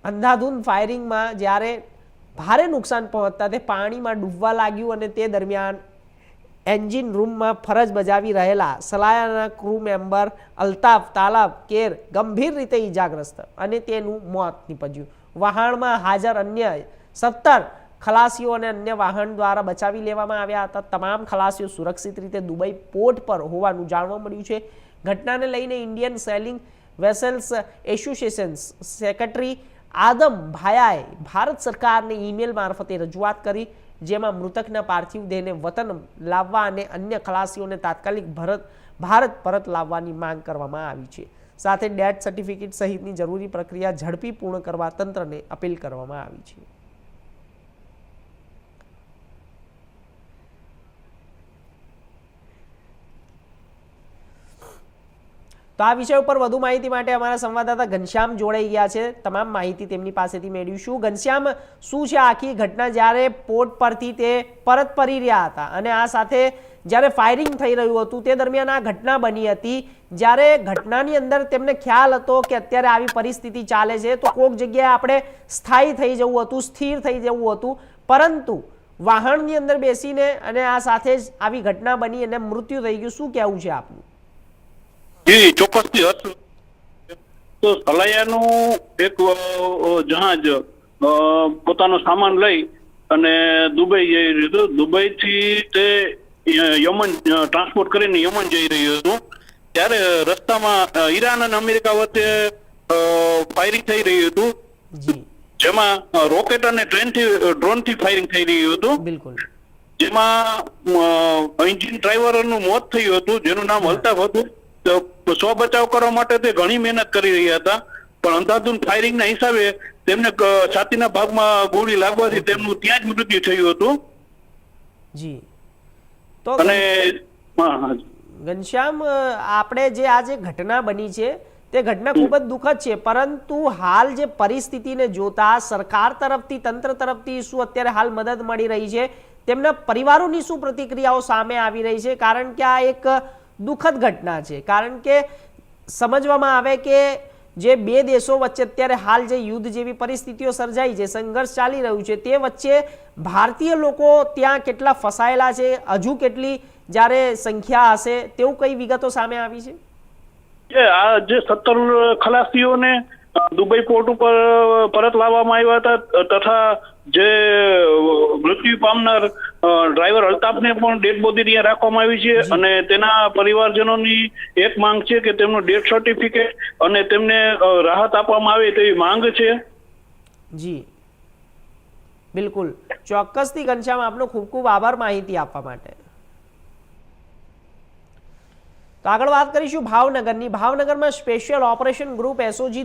અંધાધૂંધ ફાયરિંગમાં જ્યારે ભારે નુકસાન પહોંચતા તે પાણીમાં ડૂબવા લાગ્યું અને તે દરમિયાન એન્જિન રૂમમાં ફરજ બજાવી રહેલા સલાયાના ક્રૂ મેમ્બર અલ્તાફ તાલાબ કેર ગંભીર રીતે ઈજાગ્રસ્ત અને તેનું મોત નીપજ્યું. વહાણમાં હાજર અન્ય 17 ખલાસીઓ અને અન્ય વાહન દ્વારા બચાવી લેવામાં આવ્યા હતા. તમામ ખલાસીઓ સુરક્ષિત રીતે દુબઈ પોર્ટ પર હોવાનું જાણવા મળ્યું છે. ઘટનાને લઈને Indian sailing vessels association secretary Adam ભાયાએ ભારત સરકારને ઈમેલ મારફતે રજૂઆત કરી, જેમાં મૃતકના પાર્થિવ દેહને વતન લાવવા અને અન્ય ખલાસીઓને તાત્કાલિક ભારત પરત લાવવાની માંગ કરવામાં આવી છે. સાથે ડેથ સર્ટિફિકેટ સહિતની જરૂરી પ્રક્રિયા ઝડપી પૂર્ણ કરવા તંત્રને અપીલ કરવામાં આવી છે. તો આ વિષય ઉપર વધુ માહિતી માટે અમારા સંવાદદાતા ઘનશ્યામ જોડાઈ ગયા છે. તમામ માહિતી તેમની પાસેથી મેળવીશું. ઘનશ્યામ, શું છે આખી ઘટના? જ્યારે પોર્ટ પરથી તે પરત ફરી રહ્યા હતા અને આ સાથે જ્યારે ફાયરિંગ થઈ રહ્યું હતું તે દરમિયાન આ ઘટના બની હતી. જ્યારે ઘટનાની અંદર તેમને ખ્યાલ હતો કે અત્યારે આવી પરિસ્થિતિ ચાલે છે તો કોઈક જગ્યાએ આપણે સ્થાયી થઈ જવું હતું, સ્થિર થઈ જવું હતું, પરંતુ વાહનની અંદર બેસીને અને આ સાથે જ આવી ઘટના બની અને મૃત્યુ થઈ ગયું. શું કહેવું છે આપનું? જી, ચોક્કસથી હતું. તો સલાયાનું એક જહાજ પોતાનો સામાન લઈ અને દુબઈ જઈ રહ્યું હતું. દુબઈથી તે યમન ટ્રાન્સપોર્ટ કરીને યમન જઈ રહ્યું હતું. ત્યારે રસ્તામાં ઈરાન અને અમેરિકા વચ્ચે ફાયરિંગ થઈ રહ્યું હતું, જેમાં રોકેટ અને ડ્રોનથી ફાયરિંગ થઈ રહ્યું હતું. બિલકુલ. જેમાં એન્જિન ડ્રાઈવરનું મોત થયું હતું, જેનું નામ અલ્તાફ હતું. સ્વ બચાવ કરવા માટે તે ઘણી મહેનત કરી રહ્યા હતા, પણ અંધાધૂંધ ફાયરિંગના હિસાબે તેમને છાતીના ભાગમાં ગોળી લાગવાથી તેમનું ત્યાં જ મૃત્યુ થયું હતું. જી. તો અને ઘનશ્યામ, આપણે જે આ જે ઘટના બની છે તે ઘટના ખૂબ જ દુઃખદ છે, પરંતુ હાલ જે પરિસ્થિતિને જોતા સરકાર તરફથી, તંત્ર તરફથી શું અત્યારે હાલ મદદ મળી રહી છે? તેમના પરિવારોની શું પ્રતિક્રિયાઓ સામે આવી રહી છે? કારણ કે આ એક દુઃખદ ઘટના છે. કારણ કે સમજવામાં આવે કે જે બે દેશો વચ્ચે અત્યારે હાલ જે યુદ્ધ જેવી પરિસ્થિતિઓ સર્જાઈ છે, સંઘર્ષ ચાલી રહ્યું છે, તે વચ્ચે ભારતીય લોકો ત્યાં કેટલા ફસાયેલા છે, હજુ કેટલી જ્યારે સંખ્યા હશે, તેવું કઈ વિગતો સામે આવી છે? આ જે 17 ખલાસીઓને દુબઈ પોર્ટ ઉપર પરત લાવવામાં આવ્યા હતા, તથા જે મૃત્યુ પામનાર ડ્રાઈવર અલ્તાફને પણ ડેડ બોડી ત્યાં રાખવામાં આવી છે. અને તેના પરિવારજનોની એક માંગ છે કે તેમનું ડેથ સર્ટિફિકેટ અને તેમને રાહત આપવામાં આવે તેવી માંગ છે. જી બિલકુલ, ચોક્કસથી ઘનશ્યામ, આપનો ખૂબ ખૂબ આભાર માહિતી આપવા માટે. તો આગળ વાત કરીશું ભાવનગરની. ભાવનગરમાં સ્પેશિયલ ઓપરેશન ગ્રુપ એસઓજી